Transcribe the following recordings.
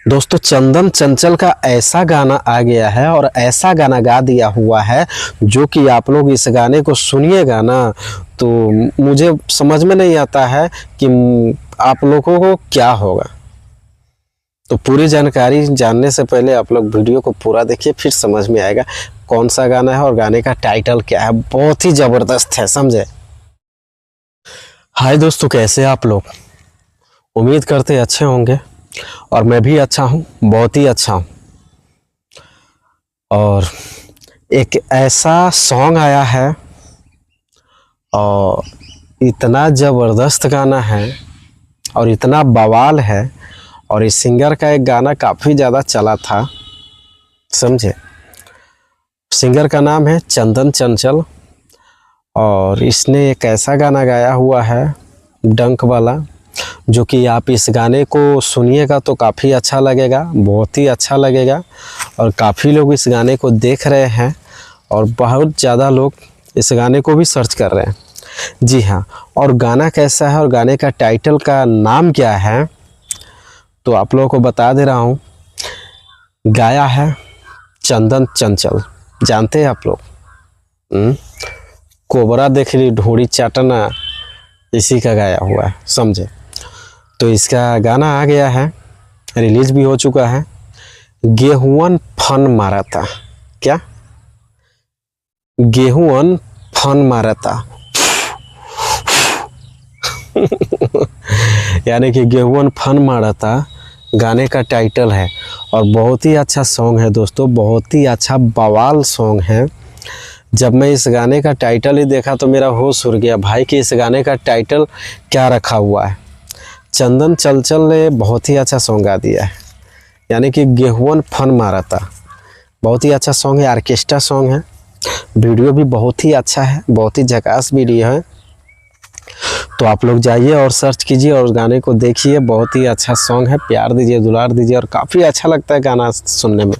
दोस्तों चंदन चंचल का ऐसा गाना आ गया है और ऐसा गाना गा दिया हुआ है जो कि आप लोग इस गाने को सुनिएगा ना तो मुझे समझ में नहीं आता है कि आप लोगों को क्या होगा। तो पूरी जानकारी जानने से पहले आप लोग वीडियो को पूरा देखिए, फिर समझ में आएगा कौन सा गाना है और गाने का टाइटल क्या है। बहुत ही ज़बरदस्त है, समझे। हाय दोस्तों, कैसे आप लोग? उम्मीद करते अच्छे होंगे और मैं भी अच्छा हूँ, बहुत ही अच्छा हूँ। और एक ऐसा सॉन्ग आया है और इतना ज़बरदस्त गाना है और इतना बवाल है। और इस सिंगर का एक गाना काफ़ी ज़्यादा चला था, समझे। सिंगर का नाम है चंदन चंचल और इसने एक ऐसा गाना गाया हुआ है डंक वाला, जो कि आप इस गाने को सुनिएगा तो काफ़ी अच्छा लगेगा, बहुत ही अच्छा लगेगा। और काफ़ी लोग इस गाने को देख रहे हैं और बहुत ज़्यादा लोग इस गाने को भी सर्च कर रहे हैं। जी हाँ, और गाना कैसा है और गाने का टाइटल का नाम क्या है तो आप लोगों को बता दे रहा हूँ। गाया है चंदन चंचल, जानते हैं आप लोग। कोबरा देख ली ढोड़ी चाटना, इसी का गाया हुआ है, समझे। तो इसका गाना आ गया है, रिलीज भी हो चुका है। गेहूं फन मारा था, क्या गेहूं फन मारा था यानी कि गेहूं फन मारा था गाने का टाइटल है। और बहुत ही अच्छा सॉन्ग है दोस्तों, बहुत ही अच्छा बवाल सॉन्ग है। जब मैं इस गाने का टाइटल ही देखा तो मेरा होश उड़ गया भाई कि इस गाने का टाइटल क्या रखा हुआ है। चंदन चंचल ने बहुत ही अच्छा सॉन्ग गा दिया है, यानी कि गेहूं फन मारा था। बहुत ही अच्छा सॉन्ग है, ऑर्केस्ट्रा सॉन्ग है। वीडियो भी बहुत ही अच्छा है, बहुत ही झकास वीडियो है। तो आप लोग जाइए और सर्च कीजिए और गाने को देखिए, बहुत ही अच्छा सॉन्ग है। प्यार दीजिए, दुलार दीजिए और काफ़ी अच्छा लगता है गाना सुनने में।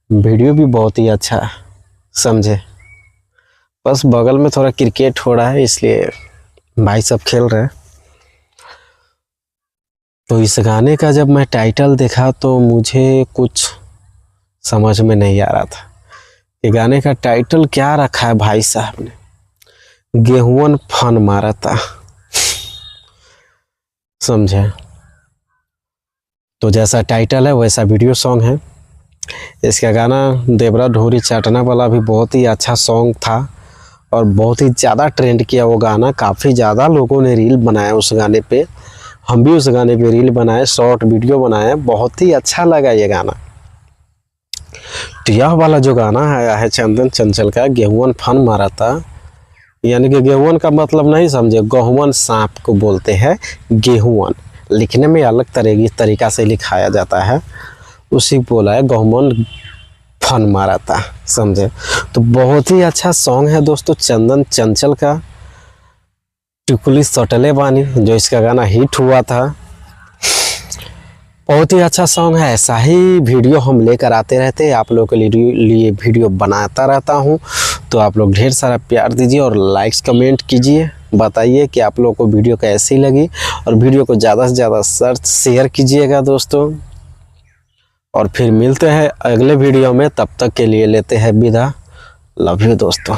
वीडियो भी बहुत ही अच्छा है, समझे। बस बगल में थोड़ा क्रिकेट हो रहा है इसलिए भाई सब खेल रहे हैं। तो इस गाने का जब मैं टाइटल देखा तो मुझे कुछ समझ में नहीं आ रहा था कि गाने का टाइटल क्या रखा है भाई साहब ने। गेहूं फन मारा था, समझे। तो जैसा टाइटल है वैसा वीडियो सॉन्ग है। इसका गाना देवरा ढोरी चाटना वाला भी बहुत ही अच्छा सॉन्ग था और बहुत ही ज़्यादा ट्रेंड किया वो गाना। काफ़ी ज़्यादा लोगों ने रील बनाया उस गाने पे, हम भी उस गाने पे रील बनाए, शॉर्ट वीडियो बनाए। बहुत ही अच्छा लगा ये गाना। तो यह वाला जो गाना आया है चंदन चंचल का, गेहूं फन मारा था, यानी कि गेहूं का मतलब नहीं समझे, गेहूं सांप को बोलते हैं गेहूं। लिखने में अलग तरीका से लिखाया जाता है, उसी बोला है गेहूं फन मारा था, समझे। तो बहुत ही अच्छा सॉन्ग है दोस्तों चंदन चंचल का, टिकुली सटले बानी, जो इसका गाना हिट हुआ था। बहुत ही अच्छा सॉन्ग है। ऐसा ही वीडियो हम लेकर आते रहते हैं, आप लोगों के लिए वीडियो बनाता रहता हूं। तो आप लोग ढेर सारा प्यार दीजिए और लाइक्स कमेंट कीजिए, बताइए कि आप लोगों को वीडियो कैसी लगी। और वीडियो को ज़्यादा से ज़्यादा शेयर कीजिएगा दोस्तों। और फिर मिलते हैं अगले वीडियो में, तब तक के लिए लेते हैं विदा। लव यू दोस्तों।